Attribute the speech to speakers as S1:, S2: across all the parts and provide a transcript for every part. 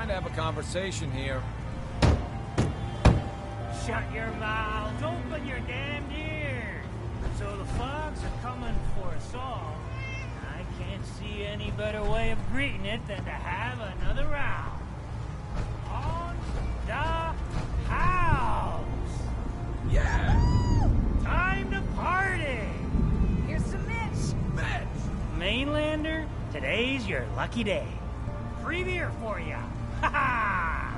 S1: trying to have a conversation here.
S2: Shut your mouths, open your damned ears. So the fogs are coming for us all. I can't see any better way of greeting it than to have another round. On the house!
S1: Yeah!
S2: Time to party!
S3: Here's some Mitch!
S2: Mainlander, today's your lucky day. Free beer for ya! Ha ha!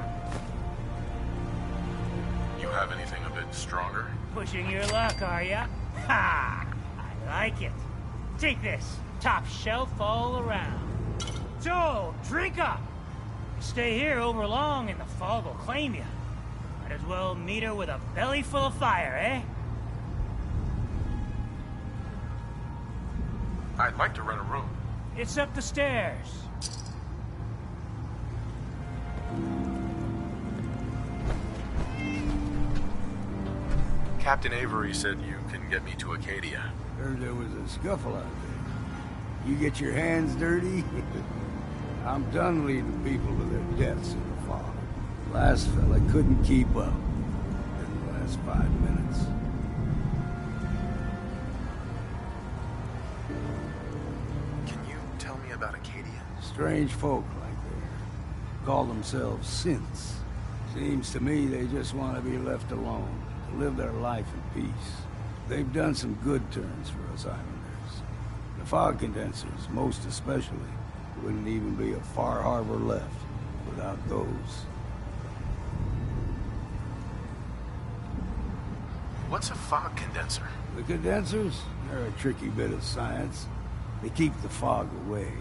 S4: You have anything a bit stronger?
S2: Pushing your luck, are ya? Ha! I like it. Take this. Top shelf all around. So, drink up. You stay here over long and the fog will claim you. Might as well meet her with a belly full of fire, eh?
S4: I'd like to rent a room.
S2: It's up the stairs.
S4: Captain Avery said you can get me to Acadia.
S5: Heard there was a scuffle out there. You get your hands dirty? I'm done leading people to their deaths in the fog. Last fella couldn't keep up in the last 5 minutes.
S4: Can you tell me about Acadia?
S5: Strange folk like they call themselves synths. Seems to me they just want to be left alone, to live their life in peace. They've done some good turns for us islanders. The fog condensers, most especially, wouldn't even be a Far Harbor left without those.
S4: What's a fog condenser?
S5: The condensers? They're a tricky bit of science. They keep the fog away.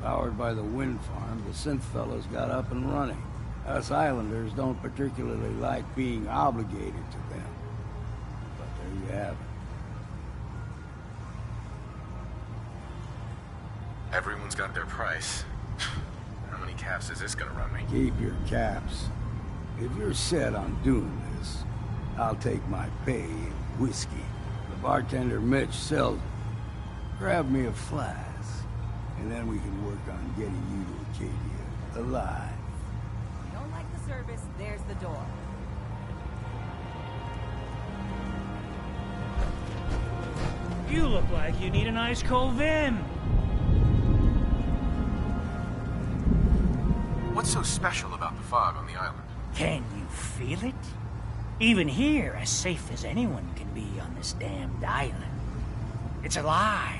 S5: Powered by the wind farm, the synth fellas got up and running. Us islanders don't particularly like being obligated to them. But there you have it.
S4: Everyone's got their price. How many caps is this gonna run me?
S5: Keep your caps. If you're set on doing this, I'll take my pay in whiskey. The bartender Mitch sells it. Grab me a flask, and then we can work on getting you to Acadia alive.
S3: If you don't like the service, there's the door.
S2: You look like you need an ice cold Vim.
S4: What's so special about the fog on the island?
S2: Can you feel it? Even here, as safe as anyone can be on this damned island. It's alive.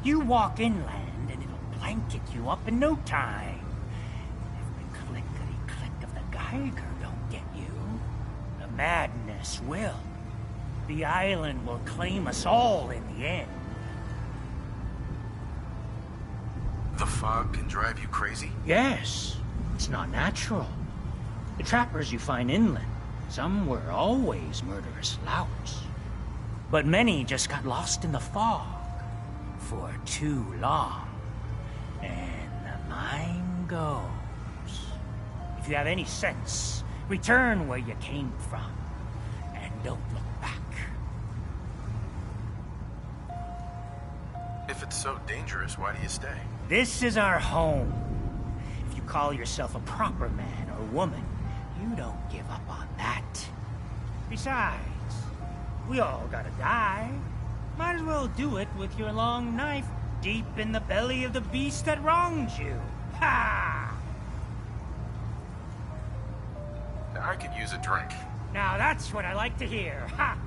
S2: You walk inland and it'll blanket you up in no time. If the clickety-click of the Geiger don't get you, the madness will. The island will claim us all in the end.
S4: The fog can drive you crazy?
S2: Yes, it's not natural. The trappers you find inland, some were always murderous louts. But many just got lost in the fog for too long. And the mind goes. If you have any sense, return where you came from. And don't look back.
S4: If it's so dangerous, why do you stay?
S2: This is our home. If you call yourself a proper man or woman, you don't give up on that. Besides, we all gotta die. Might as well do it with your long knife deep in the belly of the beast that wronged you. Ha!
S4: I could use a drink.
S2: Now that's what I like to hear. Ha!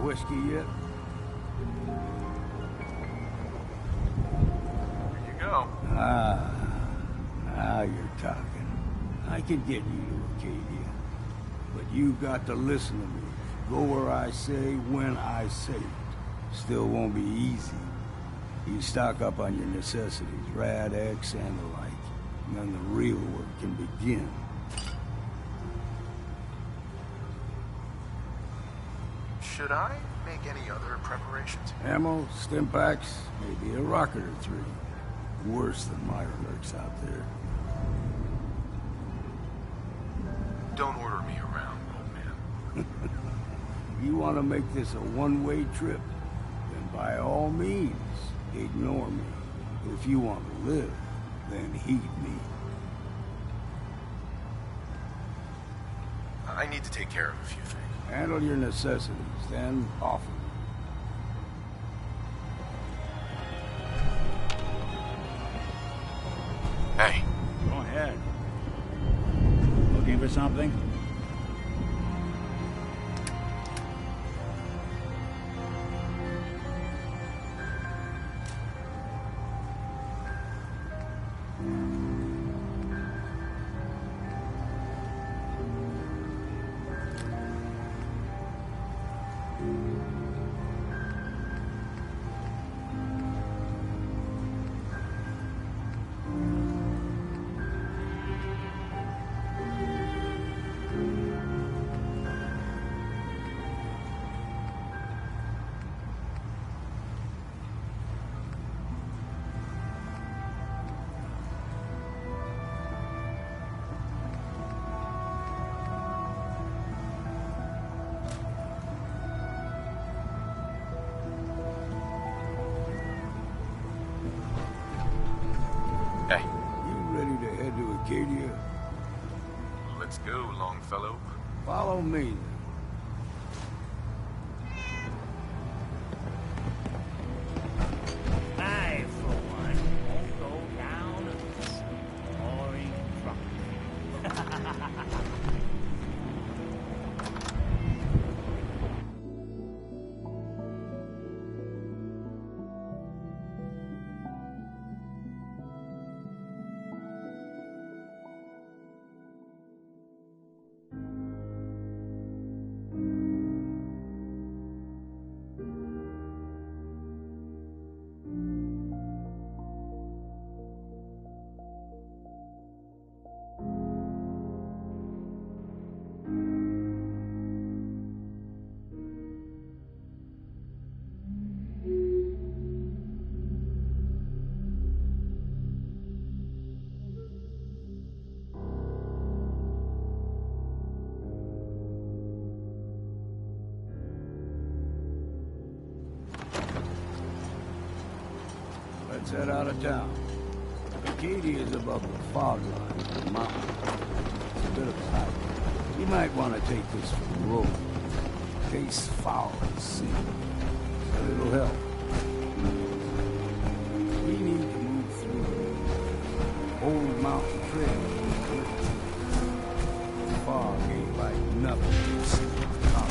S5: Whiskey yet?
S4: Here you go.
S5: Now you're talking. I can get you to Acadia. But you got to listen to me. Go where I say, when I say it. Still won't be easy. You stock up on your necessities, Rad X and the like. And then the real work can begin.
S4: Should I make any other preparations?
S5: Ammo, stim packs, maybe a rocket or three. Worse than Meyer lurks out there.
S4: Don't order me around, old man.
S5: You want to make this a one-way trip? Then by all means, ignore me. But if you want to live, then heed me.
S4: I need to take care of a few things.
S5: Handle your necessities, then offer.
S4: Hey.
S2: Go ahead. Looking for something?
S4: Hey.
S5: You ready to head to Acadia?
S4: Let's go, Longfellow.
S5: Follow me, then.
S2: I, for one, won't go down this boring drunk.
S5: Let's head out of town. Acadia is above the fog line of the mountain. It's a bit of a hike. You might want to take this for the road. Tastes foul and sin, but it'll help. We need to move through old mountain trail. The fog ain't like nothing you've seen on top.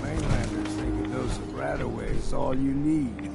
S5: Mainlanders think a dose of Radaway is all you need.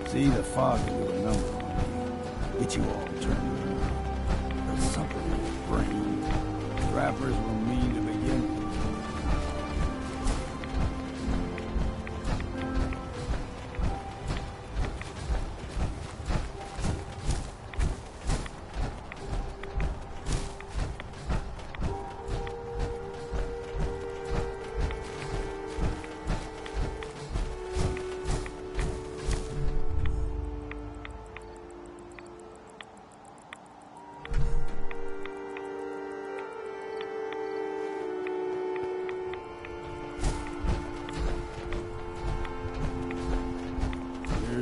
S5: See, the fog will do a number on you. Get you all turned around. There's something in your brain. Trappers were mean to begin with.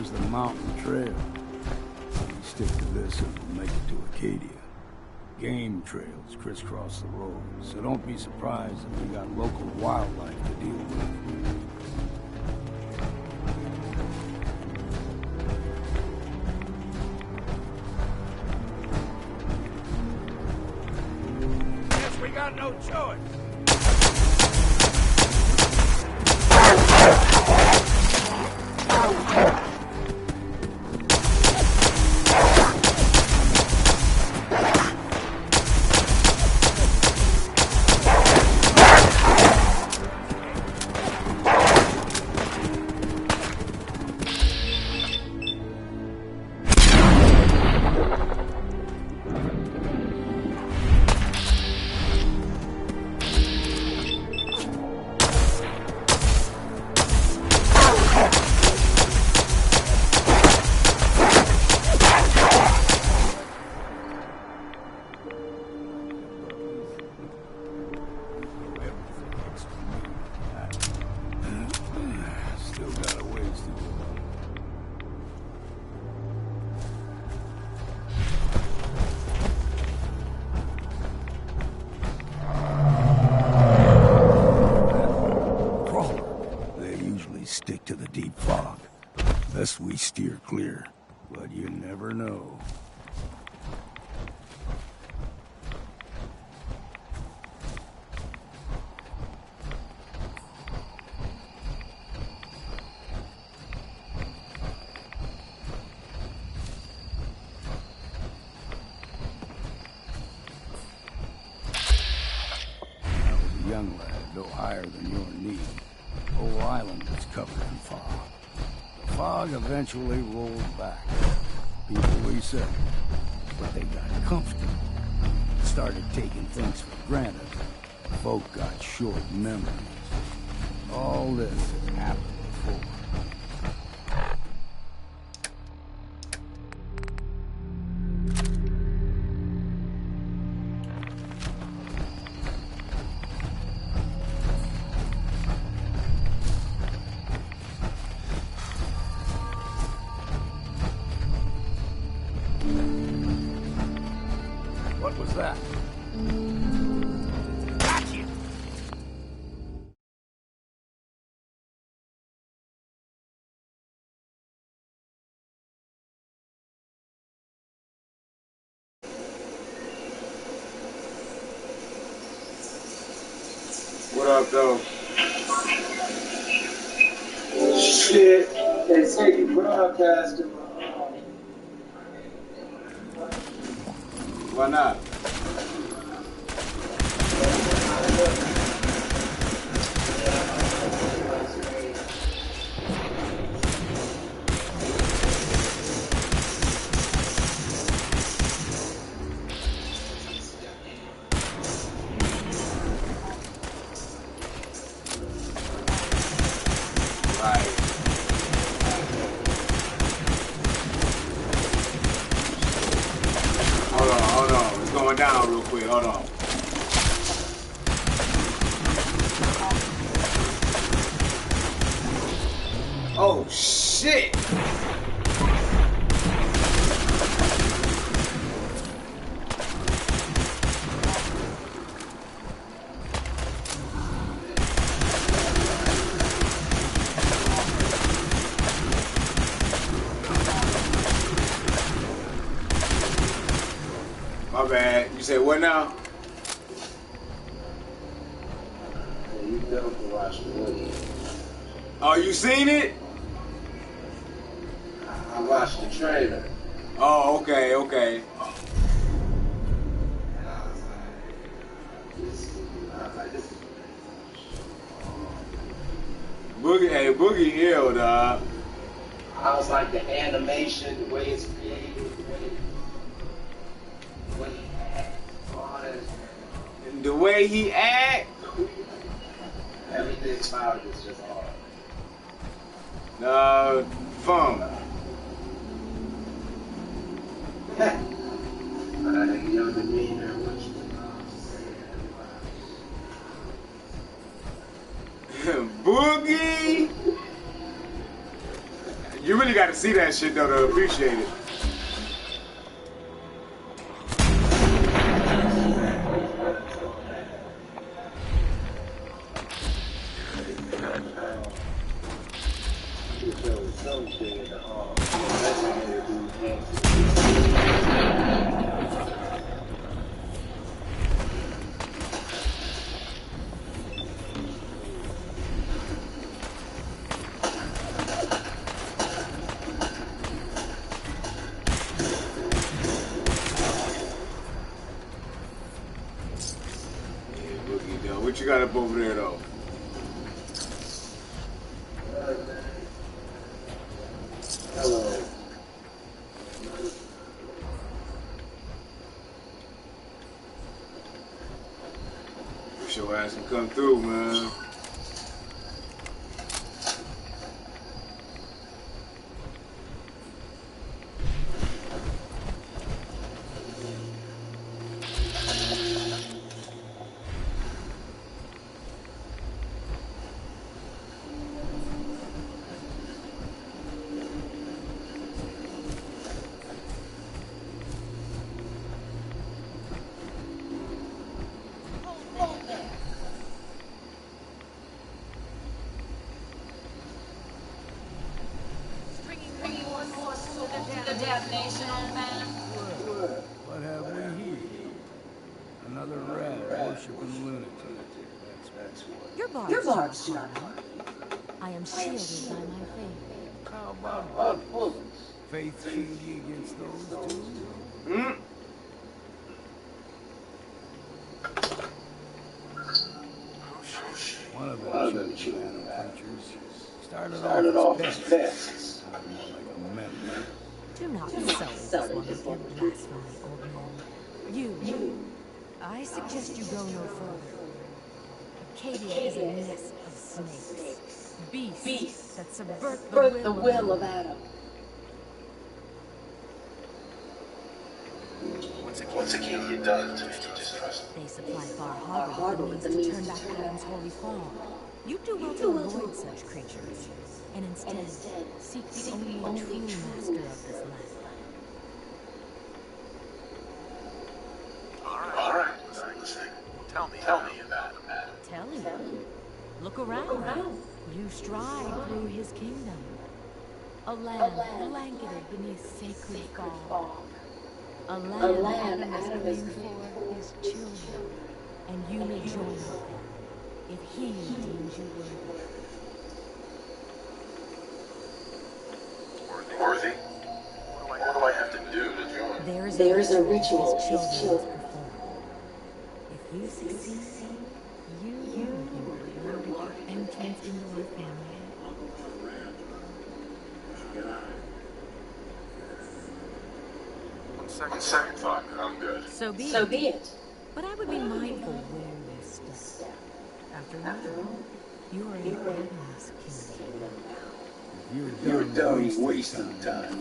S5: There's the mountain trail. We stick to this and we'll make it to Acadia. Game trails crisscross the road, so don't be surprised if we got local wildlife to deal with. Guess we got no choice. Stick to the deep fog. Best we steer clear, but you never know. I was a young lad, no higher than your knee. The whole island was covered in fog. The fog eventually rolled back. People resettled, but they got comfortable. Started taking things for granted. Folk got short memories. All this has happened before. What was that? Got you!
S1: What up, though? Shit. They say you broadcasting. Why not? Hold on. It's going down real quick. Hold on. Oh, shit! My bad. You said what now? You definitely watched the movie. Oh, you seen it? I watched the trailer. Oh, okay. Boogie ill, dog.
S6: I was like the animation, the way it's created,
S1: The way he act.
S6: everything about it is just hard.
S1: Fun.
S6: Your demeanor, what
S1: Boogie. You really got to see that shit though to appreciate it. What you got up over there, though?
S6: Hello.
S1: Wish your ass can come through, man.
S5: What have we here? Another rat worshipping lunatic. That's what.
S3: Your barbs do not harm. I am shielded by my faith.
S5: How about bullets? Faith shield you against those two? One of them chosen creatures started off as pests. More like a menace.
S3: Do not sully this one with your blasphemy, old man. You. I suggest you go no further. Acadia is a nest of snakes. Beasts that subvert the will of Adam.
S6: What's Acadia done to make you distrust them?
S3: They supply Bar Harbor with the means to turn back Adam's holy fall. You do well to avoid such creatures, and instead seek the only true master of this land.
S6: All right. Listening. Tell me about him.
S3: Tell you. Look around. You stride through his kingdom. A land blanketed beneath sacred fog. A land Adam is bringing for his children. And you may join with him if he deems you worthy.
S6: Worthy? What do I have to do to join?
S3: There is a ritual his children perform. If you succeed, you will be rewarded your entrance into our family.
S6: On second thought, I'm good.
S3: So be it. But I would be mindful where you step. After all, you are in Adam's kingdom.
S5: You're done wasting time.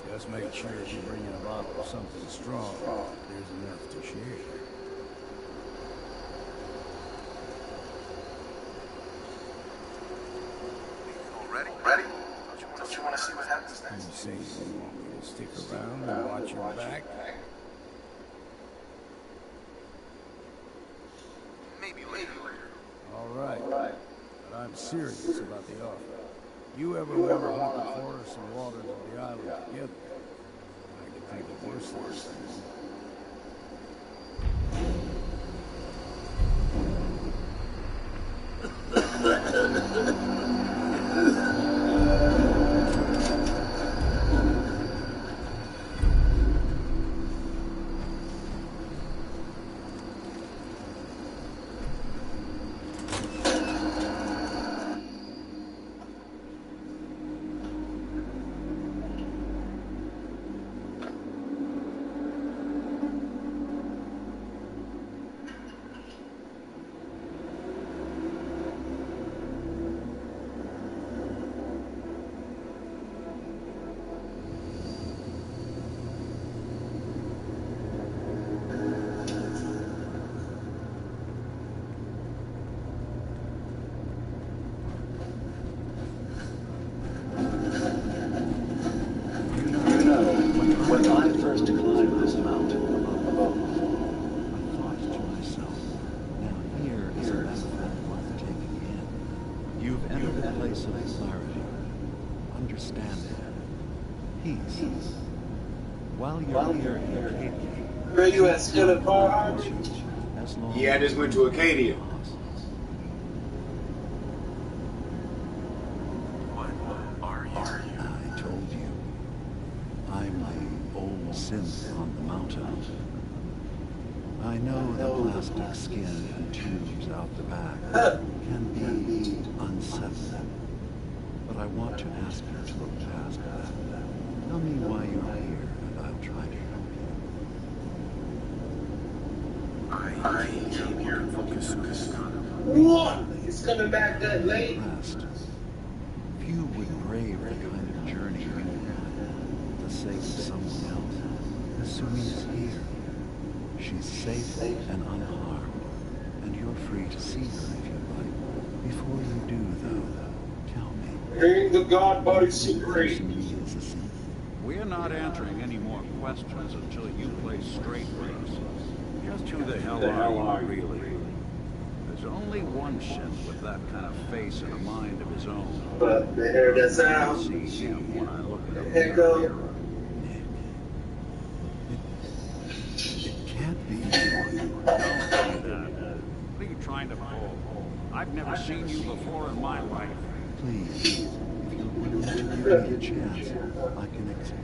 S5: Just make sure if you bring in a bottle of something strong, there's enough to share.
S6: Ready?
S5: You say you want me to stick around and watch your back?
S4: Maybe later.
S5: All right. But I'm serious about the offer. You ever want to hunt the forests and waters of the island together? I can think of worse things.
S7: When I first climbed this mountain,
S8: I thought to myself, now here is a battlefield worth taking in. You've entered a place of clarity, understanding, peace. While you're here in Acadia,
S6: Where you at, still at Bar Harbor?
S8: as long
S1: Yeah, I just went to Acadia.
S4: What are you?
S8: I told you. I'm the old synth on the mountain. I know the plastic skin and tubes out the back can be unsettling, but I want to ask you to look past that. Tell me why you're here, and I'll try to help you.
S4: I came here to focus on
S6: What? It's coming back that late?
S8: Rest. Few would brave the kind of journey you had for the sake of someone else, assuming it's here. She's safe and unharmed, and you're free to see her if you like. Before you do, though, tell me.
S6: Bring the God body supreme.
S8: Person means a sin.
S9: We're not answering any more questions until you play straight with us. Just who the hell are you, really? There's only one synth with that kind of face and a mind of his own.
S6: But they heard that
S9: I
S6: sound.
S9: see him when I look at him.
S6: Echo.
S8: It can't be.
S9: Don't do that. What are you trying to pull? I've never seen you before in my life.
S8: Please, if you're willing to give me a chance, I can explain.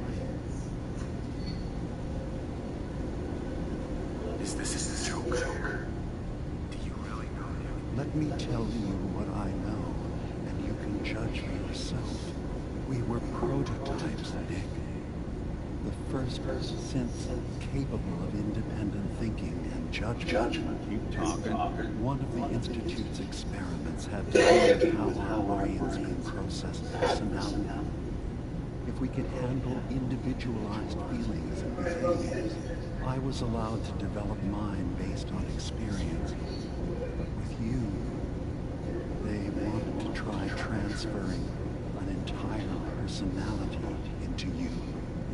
S4: Is this a joke? Do you really know him?
S8: Let me tell you what I know, and you can judge for yourself. We were prototypes, Nick. The first synths capable of independent thinking and judgment.
S9: Keep talking.
S8: One of the Institute's experiments had to do with how our brains can process personality. If we could handle individualized feelings and behaviors, I was allowed to develop mine based on experience. But with you, they wanted to try transferring an entire personality into you.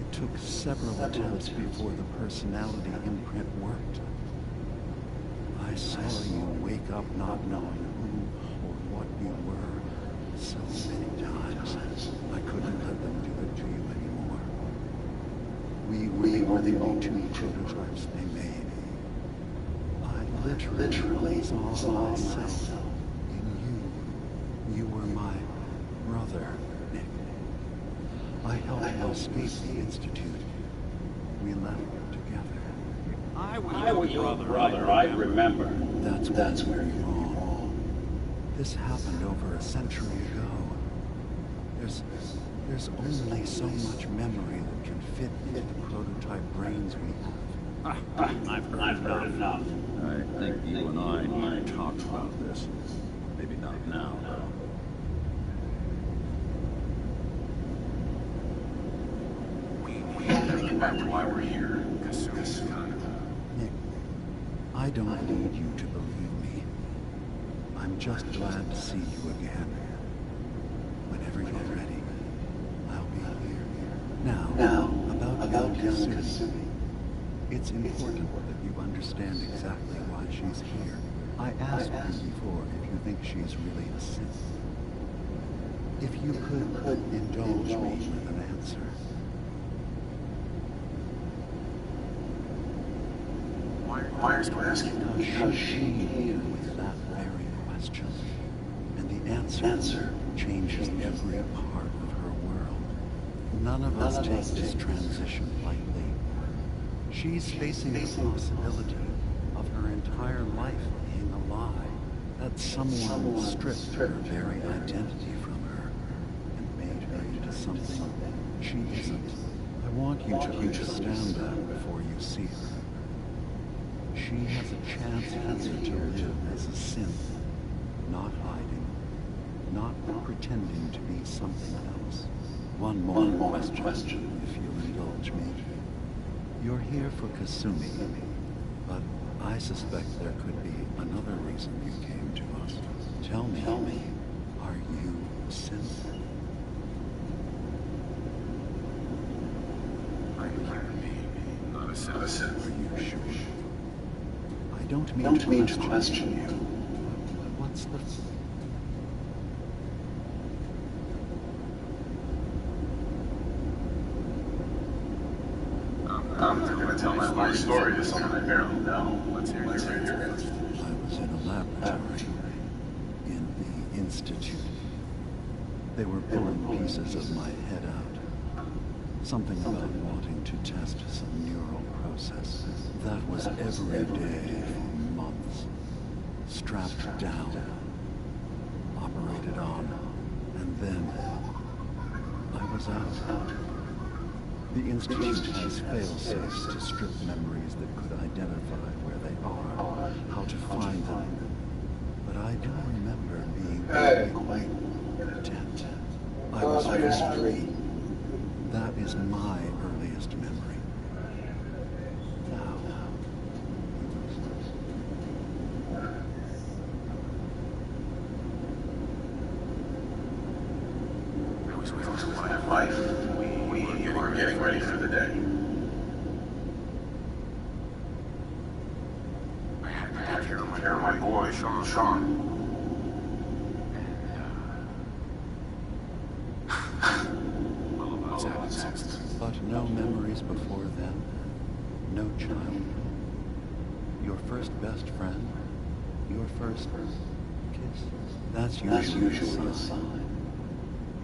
S8: It took several attempts before the personality imprint worked. I saw you wake up not knowing who or what you were so many times. I couldn't let them do it to you anymore. We were the only two prototypes they made. I literally saw myself in you. You were my brother, Nick. I helped you escape the Institute. We left together.
S9: I was your brother, I remember.
S8: That's where you're wrong. This happened over a century ago. There's only so much memory that can fit into the prototype brains we have.
S9: I've heard enough.
S10: I think you and I need to talk about this. Maybe not now, though.
S4: We have to get back to why we're here.
S8: Nick, I don't need you to believe me. I'm just glad to see you again. Whenever you're ready, I'll be here. Kasumi. It's important that you understand exactly why she's here. I asked you before if you think she's really a Sith. If you could indulge me with an answer.
S4: Why are you asking?
S8: Because she came with that very question. And the answer changes every part of her world. None of us take this transition lightly. She's facing the possibility of her entire life being a lie. That someone stripped her very identity from her and made her into something she isn't. I want you to understand that before you see her. She has a chance here to live as a synth, not hiding, not pretending to be something else. One more question, if you'll indulge me. You're here for Kasumi, but I suspect there could be another reason you came to us. Tell me, are you a synth?
S4: I'm a human being, not a Sith.
S8: Are you sure? I don't mean to question you. What's the...
S4: I'm going to tell my story to someone I barely know. Let's hear it.
S8: I was in a laboratory in the Institute. They were pulling pieces of my head out. Something about wanting to test some neural process. That was every day for months. Strapped down, operated on, and then I was out. The Institute has fail-safes to strip memories that could identify where they are, how to find them. But I do remember being quite content. I was free. That is my earliest memory. Now...
S4: I was with my wife. We were getting ready for the day. I had to take care of my boy, Sean.
S8: But no memories before then? No childhood? Your first best friend? Your first kiss? That's usually a sign.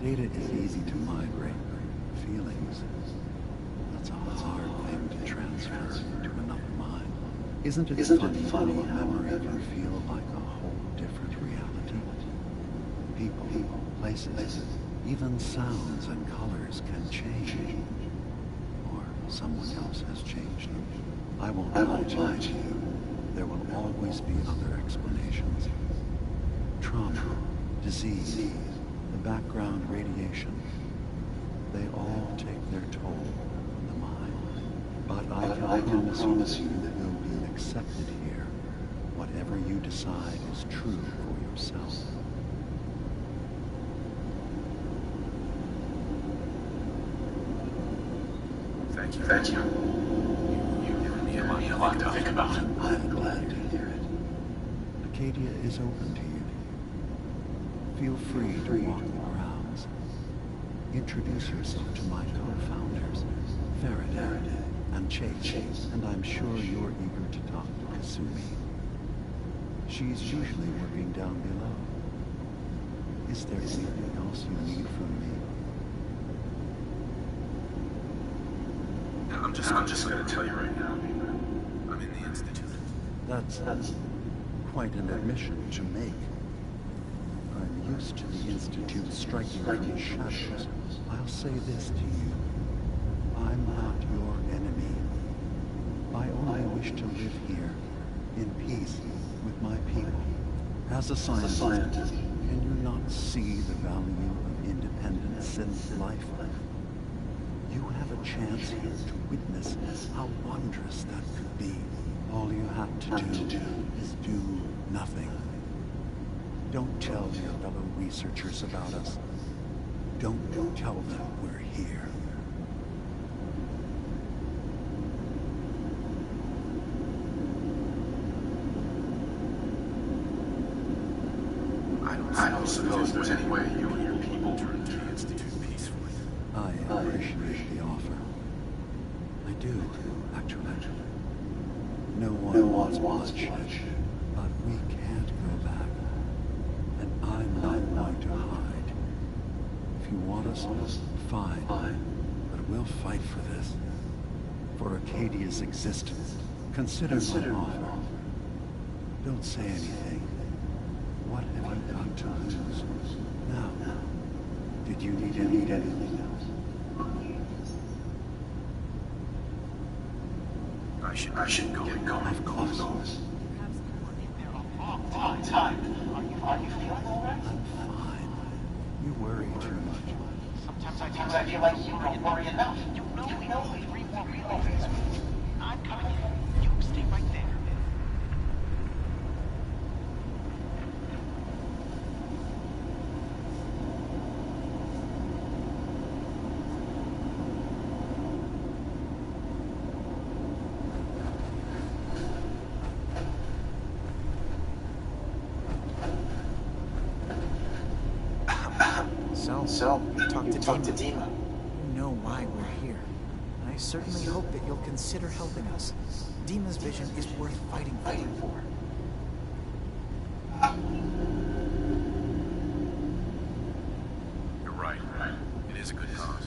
S8: Data is easy to migrate. Feelings. That's a hard thing to transfer to another mind. Isn't it funny how a memory can feel like a whole different reality? People, places, even sounds and colors can change. Or someone else has changed them. I won't lie to you. There will always be other explanations. Trauma, disease, the background radiation. They all take their toll on the mind. But I can promise you that you'll be accepted here. Whatever you decide is true for yourself.
S4: Thank you. You've given me a lot to think about.
S8: I'm glad to hear it. Acadia is open to you. Feel free to walk the grounds. Introduce yourself to my co-founders, Faraday and Chase, and I'm sure you're eager to talk to Kasumi. She's usually working down below. Is there anything else you need from me?
S4: I'm just going to tell you right now. I'm in the Institute.
S8: That's quite an admission to make. I'm used to the Institute striking from the shadows. I'll say this to you. I'm not your enemy. I only wish to live here, in peace, with my people. As a scientist, can you not see the value of independent synth life? You have a chance here to witness how wondrous that could be. All you have to do is do nothing. Don't tell your fellow researchers about us. Don't tell them we're here.
S4: suppose there's any way you and your people turn to the Institute peacefully.
S8: I appreciate the offer. I do, actually. No one wants much, but we can't go back. And I'm not going to hide. If you want us, fine. But we'll fight for this. For Arcadia's existence. Consider my offer. Don't say anything. What have you got to lose? Now, did you need anything else?
S4: I should go.
S8: Of course.
S6: Time. Are you feeling all right?
S8: I'm fine. You worry too much.
S6: Sometimes I feel like you don't worry enough. You know we three more reloads. I'm coming in. You stay right there.
S11: So,
S6: Talk to Dima.
S11: You know why we're here. And I certainly hope that you'll consider helping us. Dima's vision is worth fighting for.
S4: You're right. It is a good cause.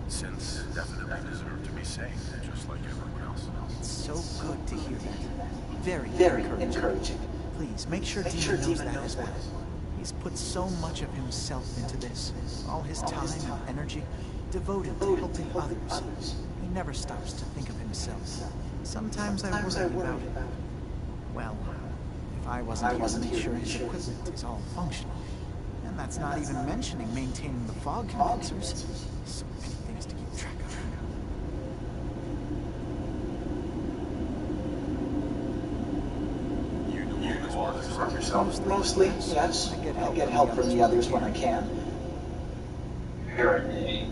S4: Synths definitely deserve to be saved, just like everyone else.
S11: It's so good to hear that. Very
S6: encouraging.
S11: Please, make sure Dima knows that as well. He's put so much of himself into this. All his time and energy devoted to helping others. He never stops to think of himself. Sometimes I worry about it. Well, if I wasn't here to make sure his equipment is all functional. And that's not even mentioning maintaining the fog condensers. So many things to keep track of.
S6: Mostly, yes. I get help from the others when I can.
S4: Can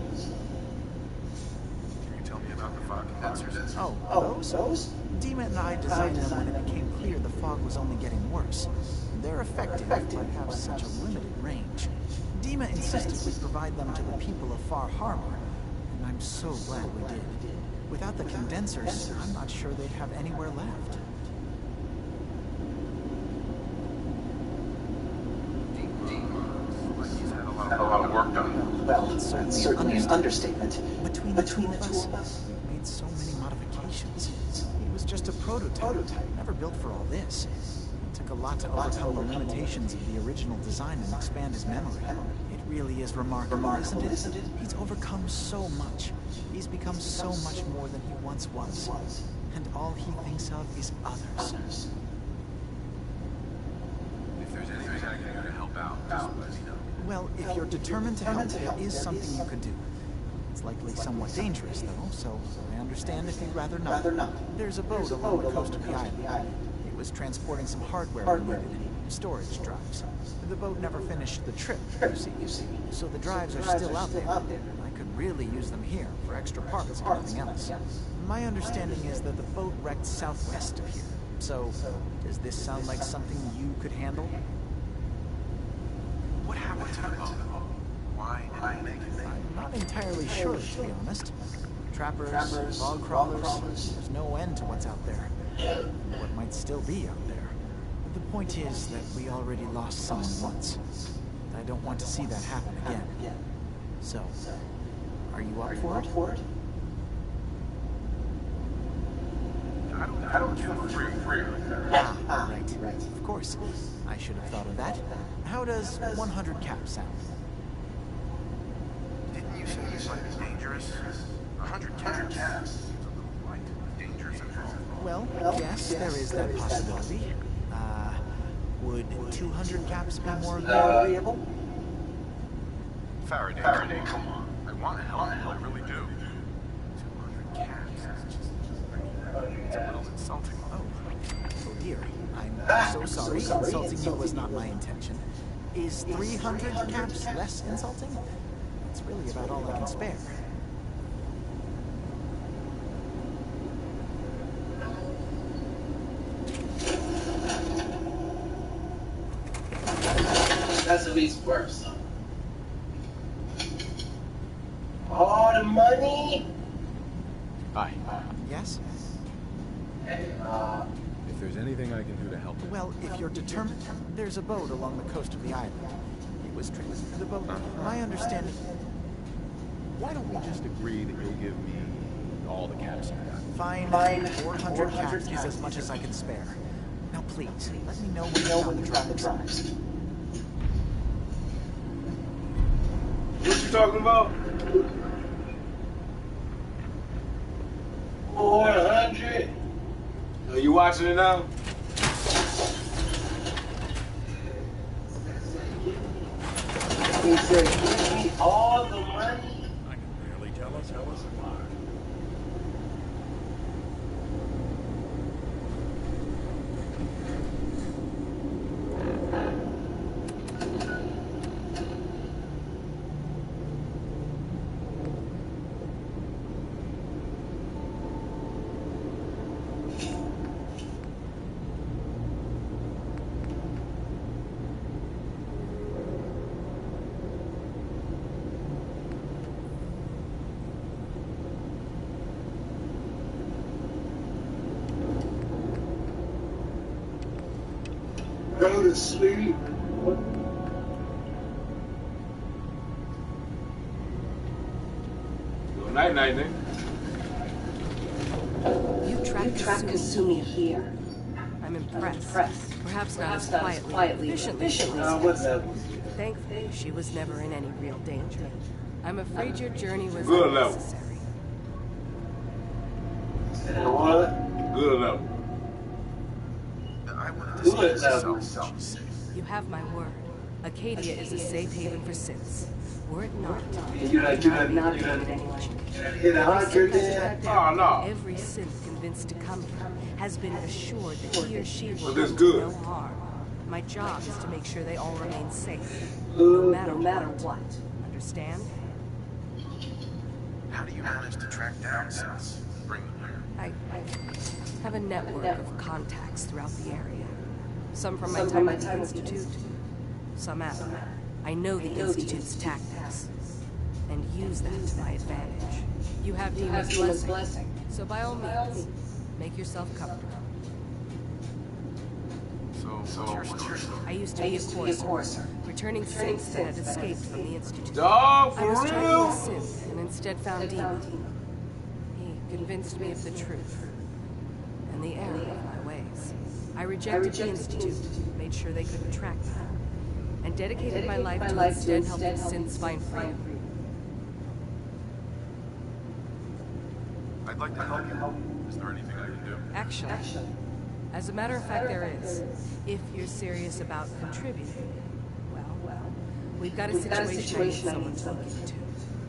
S4: you tell me about the fog condensers?
S11: Oh, those? Dima and I designed them when it became clear the fog was only getting worse. They're effective, but have such a limited range. Dima insisted we provide them to the people of Far Harbor, and I'm so glad we did. Without the condensers, I'm not sure they'd have anywhere left.
S4: A lot of work done.
S6: Well, it's certainly an understatement.
S11: Between the two of us, we've made so many modifications. He was just a prototype, never built for all this. It took a lot to overcome the limitations of the original design and expand his memory. It really is remarkable, isn't it? He's overcome so much. He's become so much more than he once was. And all he thinks of is others.
S4: If there's anything I can do to help out, just let me know.
S11: Well, if you're determined to help, there is something you could do. It's likely somewhat dangerous, though, so I understand if you'd rather not. There's a boat along the coast of the island. It was transporting some hardware we needed, storage drives. The boat never finished the trip, you see. So the drives are still out there. I could really use them here for extra parts and everything else. My understanding is that the boat wrecked southwest of here. So, does this sound like something you could handle?
S4: What happened to the boat? Why didn't they make it?
S11: I'm not entirely sure, to be honest. Trappers, log crawlers, there's no end to what's out there. What might still be out there. The point is that we already lost someone once. I don't want to see that happen again. So, are you up for it?
S4: I don't feel free.
S11: Right. Of course. I should have thought of that. How does 100 caps sound?
S4: Didn't you say this might be dangerous? 100 caps seems a little light. Dangers involved.
S11: Well, yes, there is that possibility. Would 200 caps be more agreeable?
S4: Faraday, come on. I want to help. I really do. 200 caps is just... it's a little insulting.
S11: Oh dear. I'm so sorry. Insulting you was not my intention. Is 300 caps less insulting? It's really about all I can spare.
S6: That's at Sweet's worse. All the money?
S4: Hi.
S11: Yes?
S6: Hey,
S4: If there's anything I can do to help you.
S11: Well, if you're determined, there's a boat along the coast of the island. It was the boat. My understanding.
S4: Why don't we just agree that you'll give me all the caps you've got?
S11: Fine. 400 caps is as much as I can spare. Now, please, let me know when you found the drives.
S1: What you talking about?
S6: 400?
S1: Are you watching it now?
S6: He said, give me all the money.
S10: I can barely tell us how it's alive.
S1: Go to sleep. Good night, night, nigga.
S12: You tracked Kasumi here. I'm impressed. Perhaps not as quietly, efficiently. Thankfully, she was never in any real danger. I'm afraid your journey was unnecessary.
S6: What?
S1: Good level.
S4: I wanted to see this yourself. She's safe.
S12: You have my word. Acadia is a safe haven for synths. Were it not,
S6: You not
S12: hit
S6: 100 yet?
S1: Oh, no.
S12: every synth convinced to come here has been assured that he or she will
S1: that's
S12: come
S1: good.
S12: to no harm. My job is to make sure they all remain safe,
S6: No
S12: no matter what. Understand?
S4: How do you manage to track down Seth? Bring them here.
S12: I have a network of contacts throughout the area. Some from my time at the Institute, some out. I know the Institute's tactics, and use that to my advantage. You have Demon's blessing, so by all means, make yourself comfortable.
S4: So what's your story?
S12: I used to be a courser, returning synths that had escaped from the Institute.
S1: Dog,
S12: I
S1: for
S12: was tracking a
S1: real?
S12: synth and instead found Demon. He convinced me of the truth and the error of my ways. I rejected the Institute, made sure they couldn't track me, and dedicated my life to instead helping synths find freedom.
S4: I'd like to help you. Is there anything I can do?
S12: Actually, as a matter of fact, there is. If you're serious about contributing, well, we've got a situation I need someone to look into.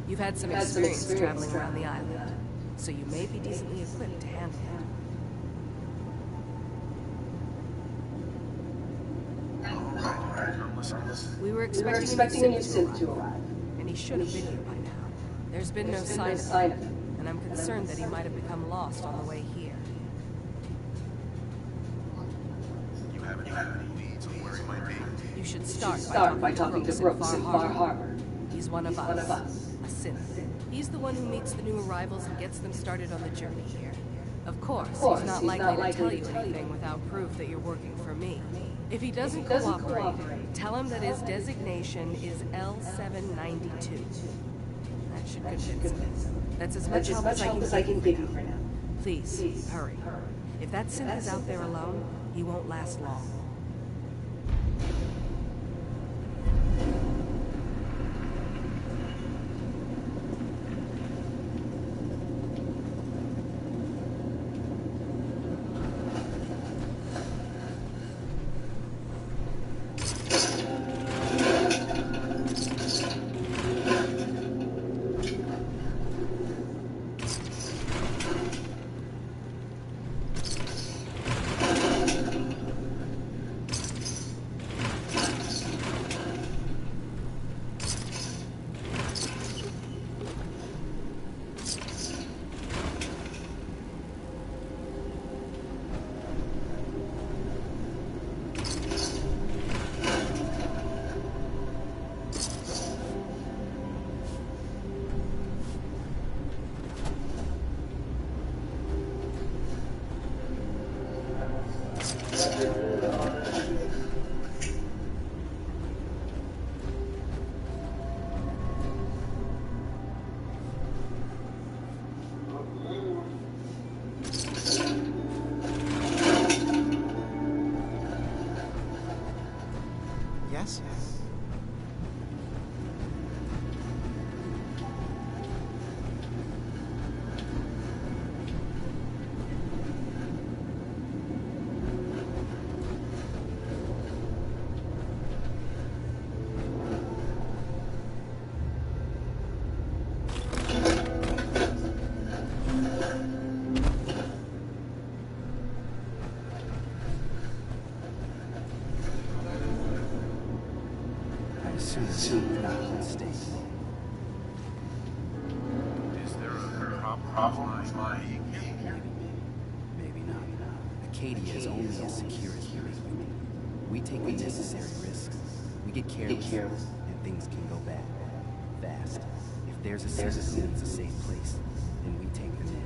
S12: You've had some experience traveling around the island, so you may be decently equipped to handle it. We were expecting a new synth to arrive, and he should have been here by now. There's been no sign of him, and I'm concerned that he might have become lost on the way here.
S4: You have any leads on where he might be?
S12: You should start by talking to Brooks in Far Harbor. He's one of us, a synth. He's the one who meets the new arrivals and gets them started on the journey here. Of course, he's not likely to tell you anything without proof that you're working for me. If he doesn't cooperate, tell him that his designation is L792. That should convince him. That's as much help as I can give you for now. Please, hurry. If that synth is out there alone, he won't last long.
S7: soon not a mistake.
S4: Is there a problem with my...
S8: Maybe not. Acadia is only as secure as we make it. We take the necessary risks. We get careless, and things can go bad. Fast. If there's a citizen who needs a safe place, then we take them in.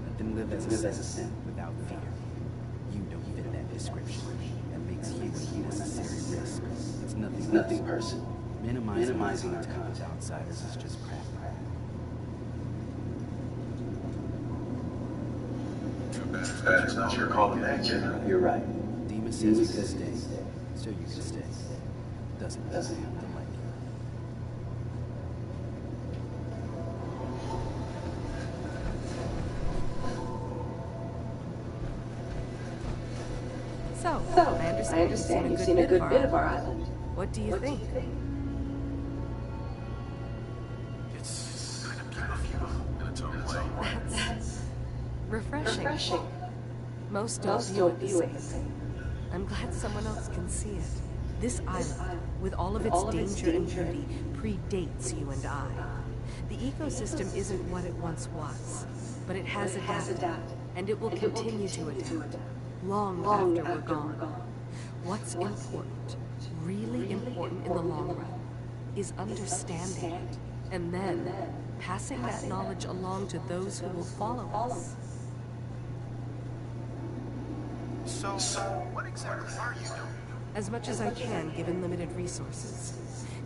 S8: Let them live as a citizen without fear. You don't fit that description. That makes you a necessary risk. It's nothing personal. Minimizing our contact with outsiders is just crap.
S4: Too bad it's not your call to make.
S7: You're right.
S8: Dima says you can stay, so you can stay. Doesn't have to like you.
S12: So, I understand you've seen a good bit of our island. What do you think?
S4: It's kind of beautiful in its own way.
S12: That's refreshing. Most don't view it the same. I'm glad someone else can see it. This island, with all of its danger and beauty, predates you and I. The ecosystem isn't what it once was, but it has adapted, and it will continue to adapt, long after we're gone. What's important, really important in the long run, is understanding it, and then passing that knowledge along to those who will follow us.
S4: So, what exactly are you doing?
S12: As much as I can, given limited resources.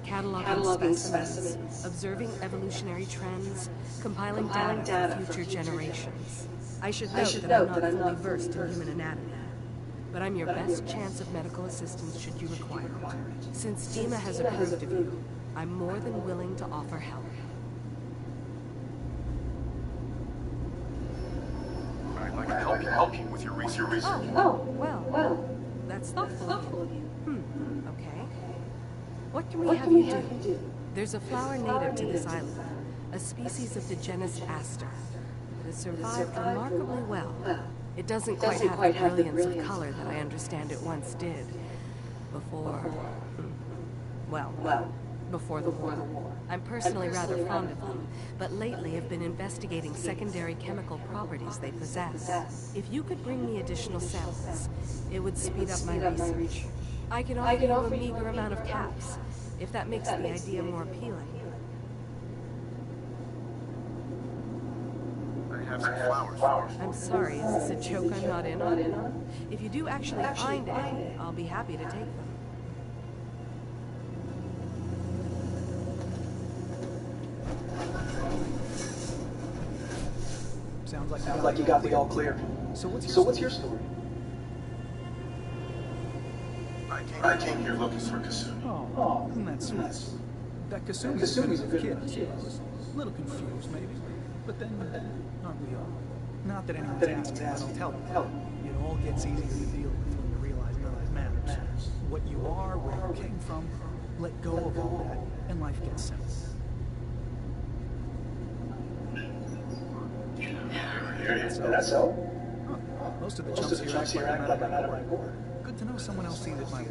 S12: Cataloging specimens, observing evolutionary trends, compiling data for future generations. I should note that I'm not fully versed in human anatomy, but I'm your best chance of medical assistance should you require it. Since Dima has approved of you, I'm more than willing to offer help.
S4: I'd like to help you with your research.
S12: Oh, well, that's thoughtful of you. Okay. What can we have you do? There's a flower native to this island, a species of the genus Aster, that has survived remarkably well. It doesn't quite have the brilliance of color that I understand it once did. Before the war. I'm personally rather fond of them, but lately have been investigating secondary chemical properties they possess. If you could bring me additional samples, it would speed up my research. I can offer you a meager amount of caps, if that makes the idea more appealing.
S4: I have some flowers.
S12: I'm sorry, is this a joke I'm not in on? If you do actually find any, I'll be happy to take them.
S11: Sounds like you got the all clear. So what's your story?
S4: I came here looking for Kasumi.
S11: Oh, that's sweet. That Kasumi's a good kid. A little confused, maybe. But then, aren't we all? Not that anyone's asking, but I'll tell you. It all gets easier to deal with when you realize none of it matters. What you are, where you came from, let go of all that, and life gets simple.
S7: Is that so?
S11: Most of the chumps here act like I'm out of my board. Good to know someone else sees it my way.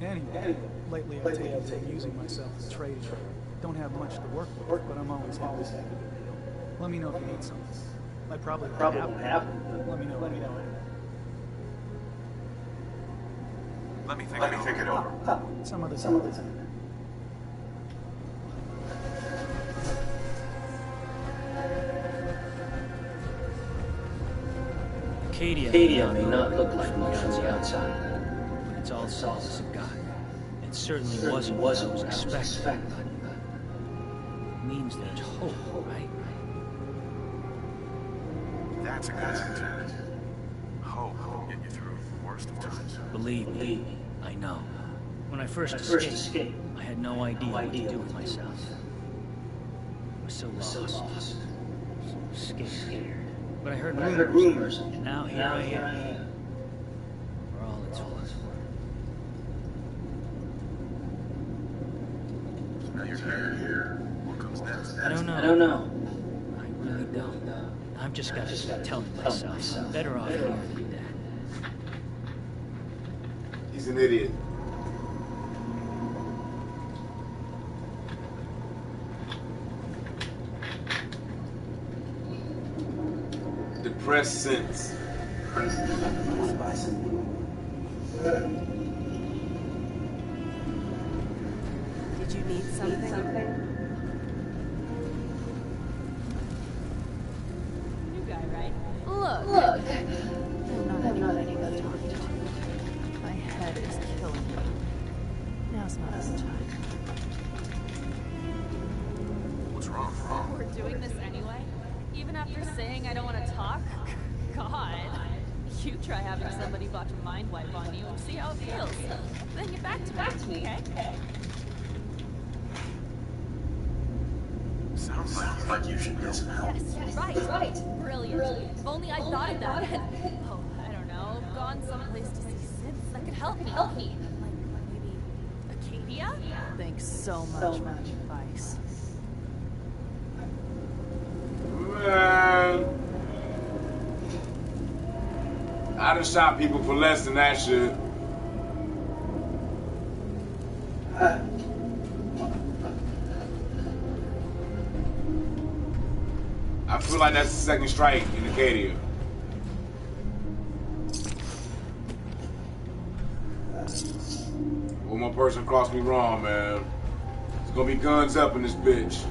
S11: Anyway, lately I've taken to using myself as trading. Don't have much to work with, but I'm always happy. Let me know if you need something. I probably won't have it. Let me know.
S4: Let me think it over.
S11: Some other time.
S13: Acadia may not look like much on the outside, but it's all solace of God. It certainly wasn't what I was expecting. It means there's hope, right?
S4: That's a good attitude. Hope will get you through the worst of times.
S13: Believe me, I know. When I first escaped, I had no idea what to do with myself. I was so lost, so scared. But I heard rumors, and now here I am. For all it's worth.
S4: So now you're here. What comes next?
S13: I don't know. I really don't. I've just got to start telling myself I'm better off here than that.
S1: He's an idiot. Press sense.
S12: Did you need something?
S3: New guy, right?
S12: Look.
S3: I'm not any good to talk to. My head is killing me. Now's not the time.
S4: What's wrong?
S3: We're doing this anyway? Even after saying I don't want to talk? God. You try having somebody watch a mind wipe on you and see how it feels. Then get back to me, okay?
S4: Sounds like you should get some help.
S3: Yes, right. Brilliant. If only I'd thought of that. Oh, I don't know. Gone someplace to see synths that could help me. Like maybe Acadia? Thanks so much for the advice.
S1: Man. I done shot people for less than that shit. I feel like that's the second strike in Acadia. One more person crossed me wrong, man. There's gonna be guns up in this bitch.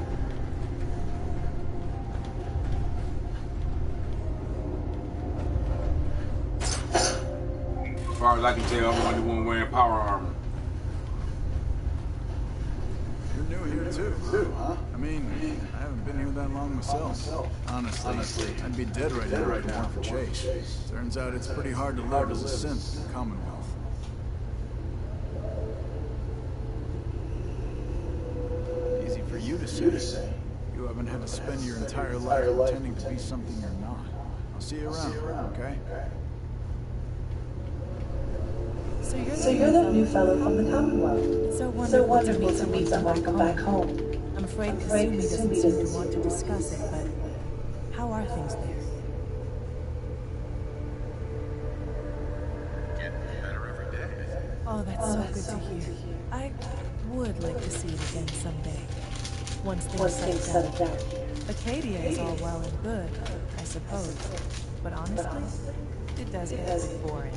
S1: As far as I can tell, I'm the only one wearing power armor.
S9: You're new here too, huh? I mean, I haven't been here that long myself. Honestly, I'd be dead right now if it weren't for Chase. Turns out it's pretty hard to live as a synth in the Commonwealth. Easy for you to say. You haven't had to spend your entire life pretending to be something you're not. I'll see you around, okay?
S3: So you're that new fellow from the Commonwealth. So wonderful to meet someone back home. I'm afraid Kasumi doesn't seem to want to discuss it, but how are things there?
S4: Getting better every day.
S3: Oh, that's so good to hear. I would like to see it again someday. Once things settle down. Acadia is all well and good, I suppose. But honestly, it does get a bit boring.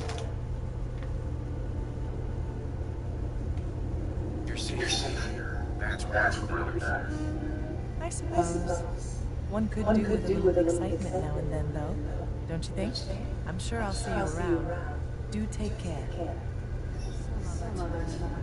S4: You're safe here. That's what really matters.
S3: I suppose. One could do with a little excitement now and then, though. Don't you think? I'm sure I'll see you around. Do take care. Some other time.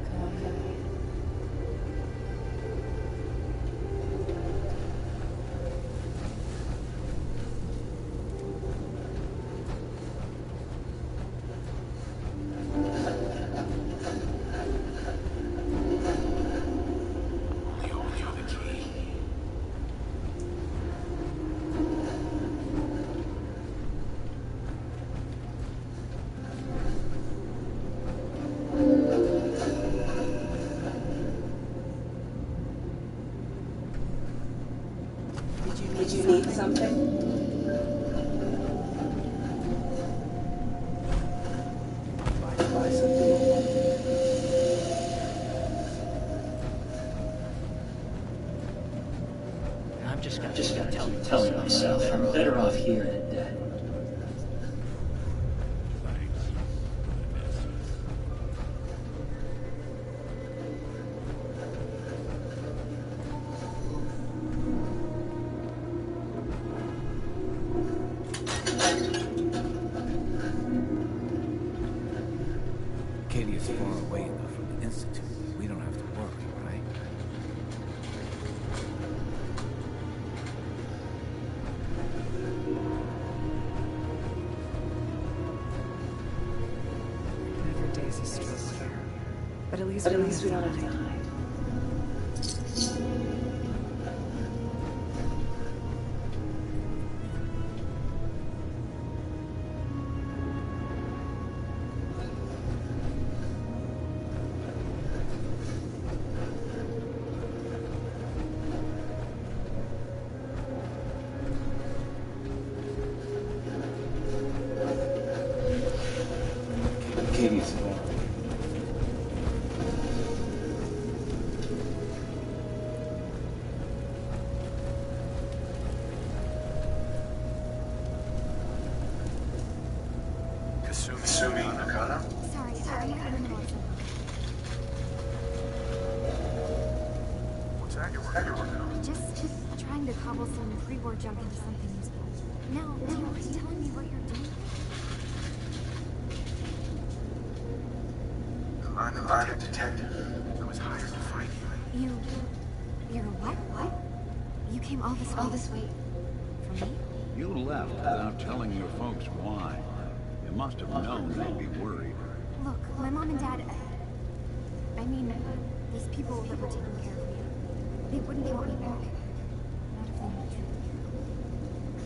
S3: Did you need something?
S13: I'm just gotta tell myself I'm better off here than dead.
S5: Acadia's far away enough from the Institute. We don't have to worry, right?
S3: Every day's a struggle here. But at least we don't have time.
S4: Kasumi Nakano?
S14: Sorry, I'm in the middle of something.
S4: What's that you're working on?
S14: Just trying to cobble some pre-war junk into something useful. Now, do you mind telling me what you're doing?
S4: I'm a detective. I was hired to find you.
S14: You're what? What? You came all this way from me?
S9: You left without telling your folks why. You must have known they'd be worried.
S14: Look, my mom and dad... I mean, these people that were taking care of me, they wouldn't want me back. Not if they knew the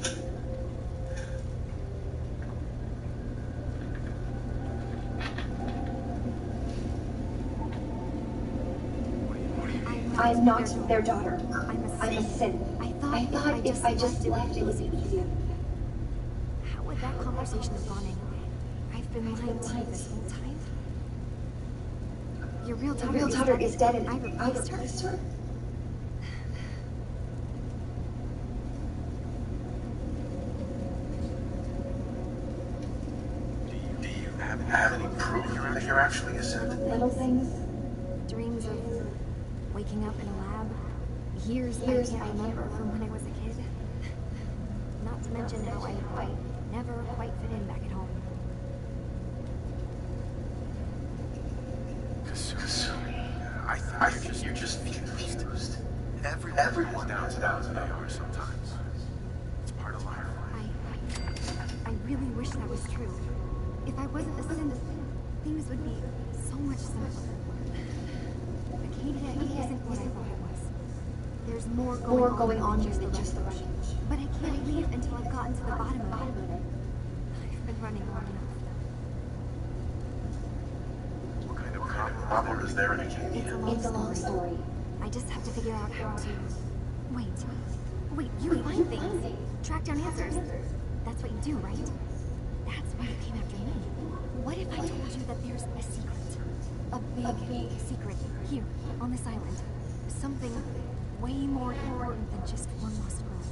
S14: truth.
S15: I'm not their daughter. I'm a sin.
S14: I thought if I just left, it would be easier. How would that conversation have gone anyway? I've been lying to you this whole time. Your real daughter is dead and I replaced her?
S4: Do you have any proof that you're actually a sin?
S14: Little things. Dreams of waking up in a lab. Years I can't remember from when I was a kid. Not to mention how I never quite fit in back at home.
S4: Kasumi, I think you're just confused. Everyone's down as they are sometimes. It's part of life.
S14: I really wish that was true. If I wasn't a sin, things would be so much simpler. Acadia isn't what I thought it was. There's more going on than just the rush. But I can't leave until I've gotten to the bottom of it. I've been running long enough.
S4: What kind of problem is there in Acadia?
S14: It's a long story. I just have to figure out how to... Wait, you find things. Track down answers. That's what you do, right? That's why you came after me. What if I told you that there's a secret? A big secret here on this island. Something way more important than just one lost girl.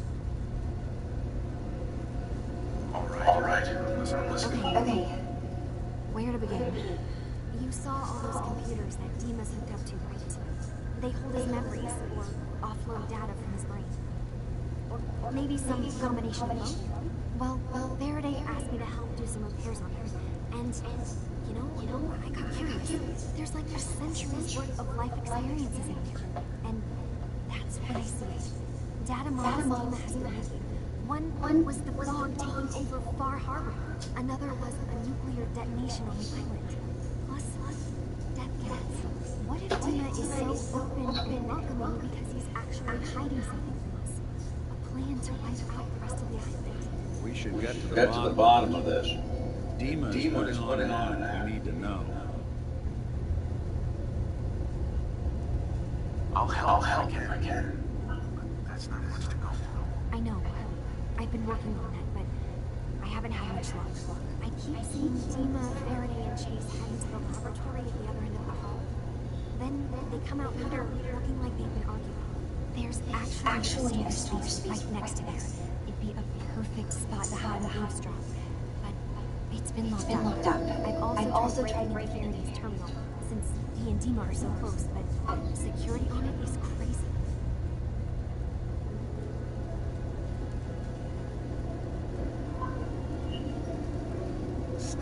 S4: All right. Listen.
S14: Okay. Where to begin? You saw all those computers that Dima's hooked up to, right? They hold his memories or offload data from his brain. Or maybe some combination of both. Well, Faraday asked me to help do some repairs on him. And you know, I got curious. There's like centuries worth of life experiences in there. And that's when I see it. Data models Dima has been making. One was the fog taking over Far Harbor. Another was a nuclear detonation on the island. Plus death gas. What if Dima is so open and welcoming because he's actually hiding something from us? A plan to wipe out the rest of the island.
S9: We should get to the bottom of this. Dima's putting on we need to know.
S4: I'll help if I can. That's not much to go on.
S14: I know. I've been working on that, but I haven't had much luck. I keep seeing Dima, Faraday, and Chase heading to the laboratory at the other end of the hall. Then they come out later looking like they've been arguing. There's actually a space right next to there. It'd be a perfect spot to hide and eavesdrop. But it's been locked up. I've also tried breaking Faraday's terminal, since he and Dima are so close, but security on it is crazy.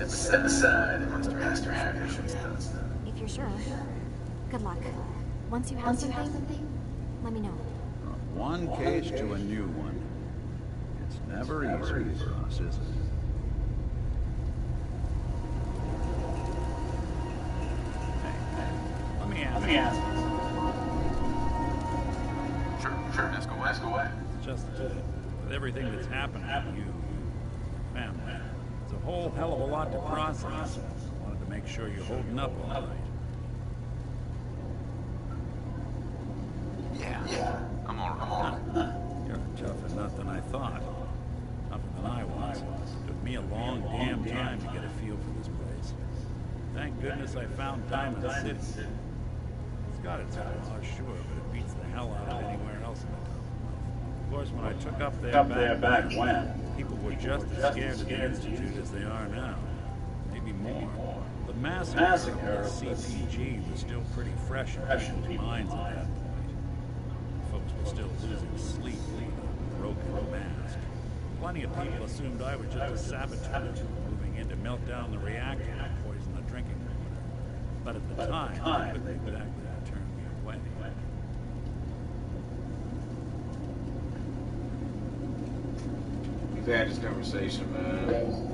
S4: Step aside, Master Hacker.
S14: If you're sure. Good luck. Once you have something, let me know.
S9: One case to a new one. It's never easy for us, is it?
S13: Let me ask.
S4: Sure. Ask away.
S9: Just with everything that's happened to you, family, it's a whole hell of a lot to process. Wanted to make sure you're holding up all right.
S4: Yeah. I'm all right.
S9: You're tougher nut than I thought. Tougher than I was. Took me a long damn time to get a feel for this place. Thank goodness I found Diamond City. It's got its flaws, sure, but it beats the hell out of anywhere else in the town. Of course, when I took up there back when, people were just as scared of the Institute as they are now. Maybe anymore. The massacre of the CPG was still pretty fresh in people's minds at that point. Folks were still losing sleep over the broken mask. Plenty of people assumed I was just a saboteur moving in to melt down the reactor and poison the drinking water. But at the time, they couldn't exactly turn me away.
S1: We've had this conversation, man.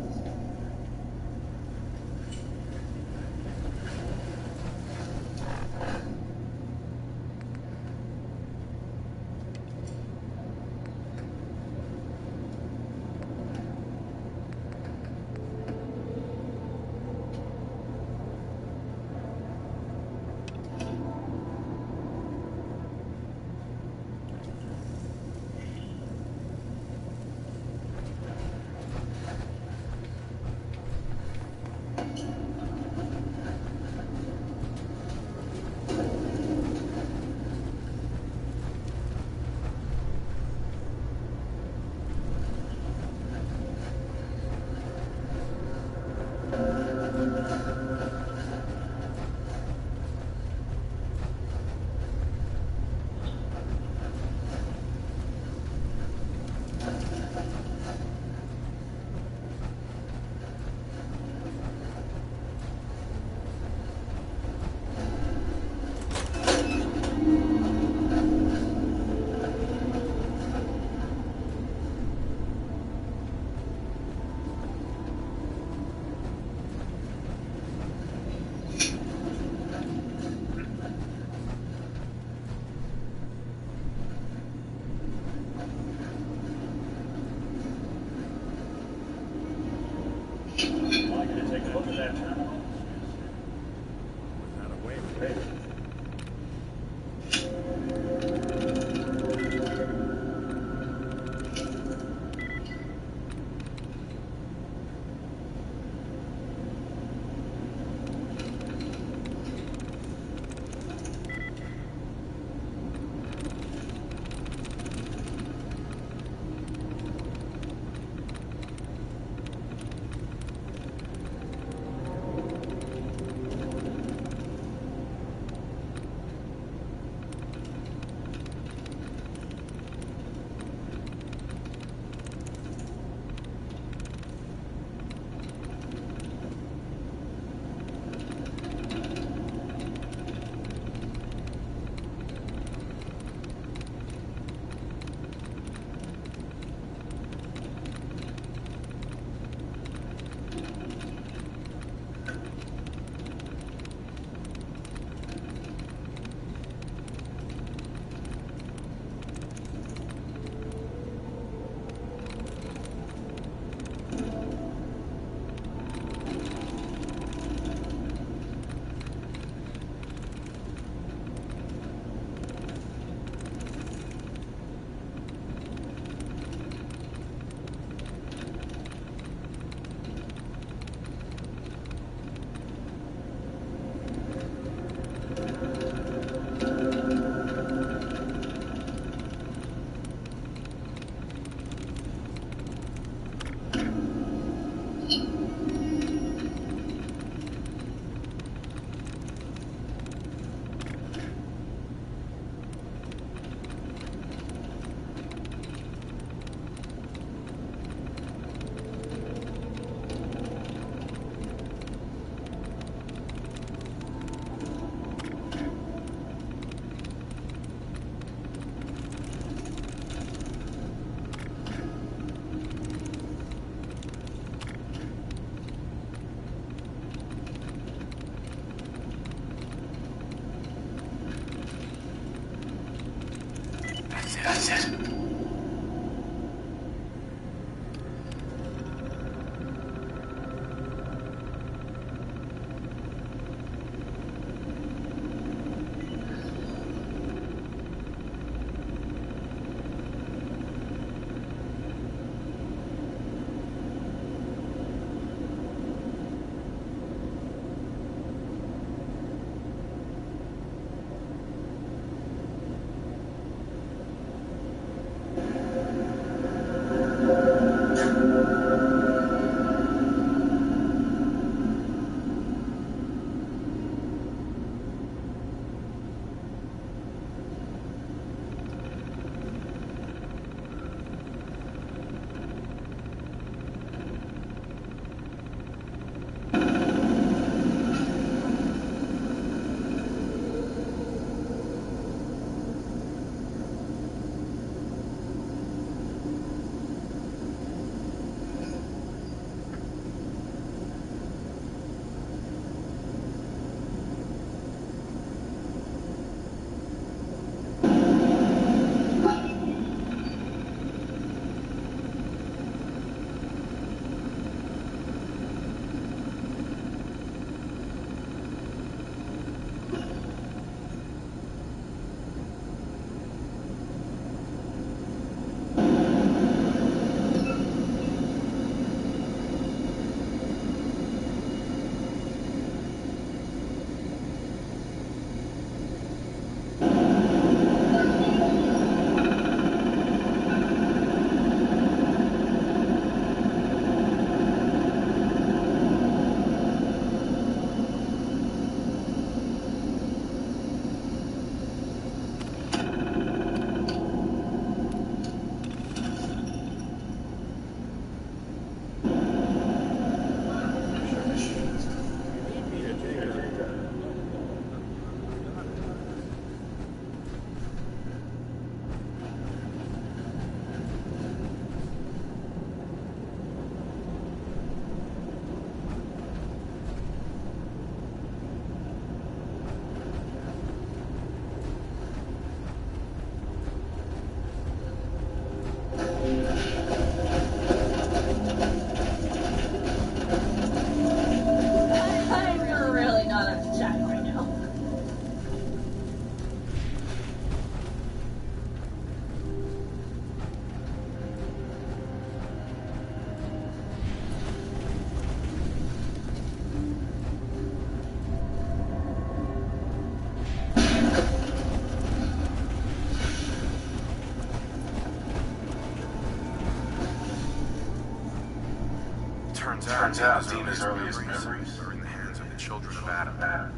S4: Turns out Dina's earliest memories are in the hands of the children of Adam.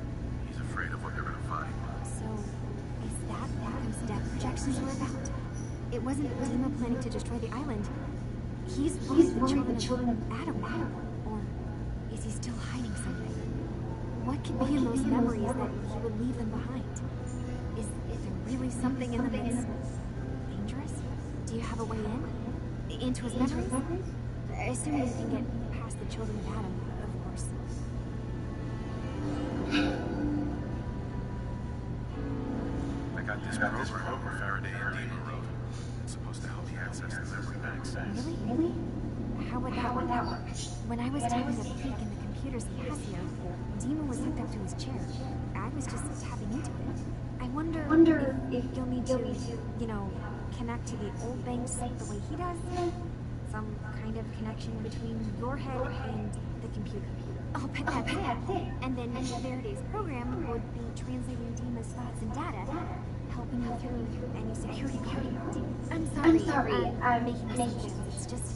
S4: He's afraid of what they're gonna find.
S14: So, is that what those death projections were about? It wasn't Dima planning to destroy the island. He's one of the children of Adam now. Or is he still hiding something? What could be in those memories that he would leave them behind? Is there really something in them that's dangerous? Do you have a way in? Into his memories? Assuming you can get past the children of Adam, of course.
S4: I got this program Faraday and Dima wrote. It's supposed to help you access the memory banks.
S14: Really? How would that work? When I was taking a peek in the computers he has here, Dima was hooked up to his chair. I was just tapping into it. I wonder if you'll need to, you know, connect to the old banks the way he does. Some kind of connection between your head and the computer. Oh, but that's it. And then Faraday's program would be translating Dima's thoughts and data, helping you through any security code. I'm sorry. I'm making assumptions. It's just,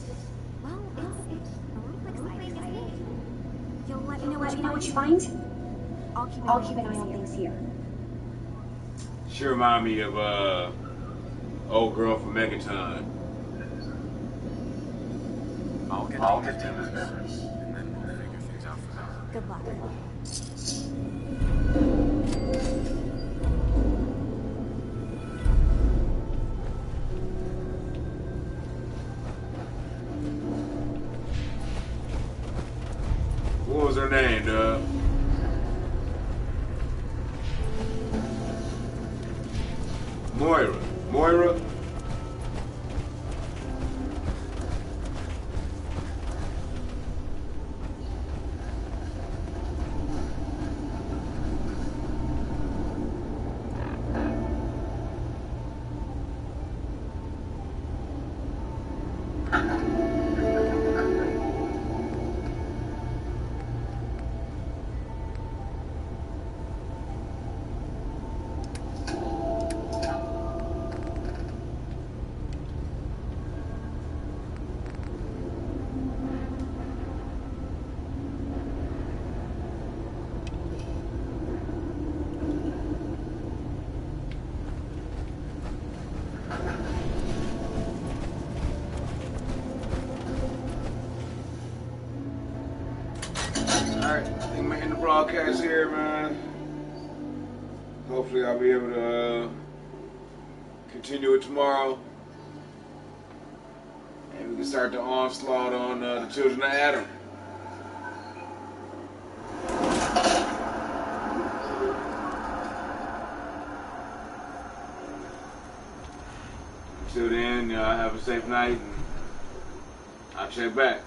S14: well, it's a little exciting, isn't it? You'll let me know what you find? I'll keep an eye on things here.
S1: She remind me of old girl from Megaton.
S4: I'll get Dima's memories, and then we'll figure things out from there.
S14: Good luck.
S1: What was her name, Doug? Moira? Alright, I think I'm gonna end the broadcast here, man. Hopefully I'll be able to continue it tomorrow. And we can start the onslaught on the children of Adam. Until then, y'all have a safe night, and I'll check back.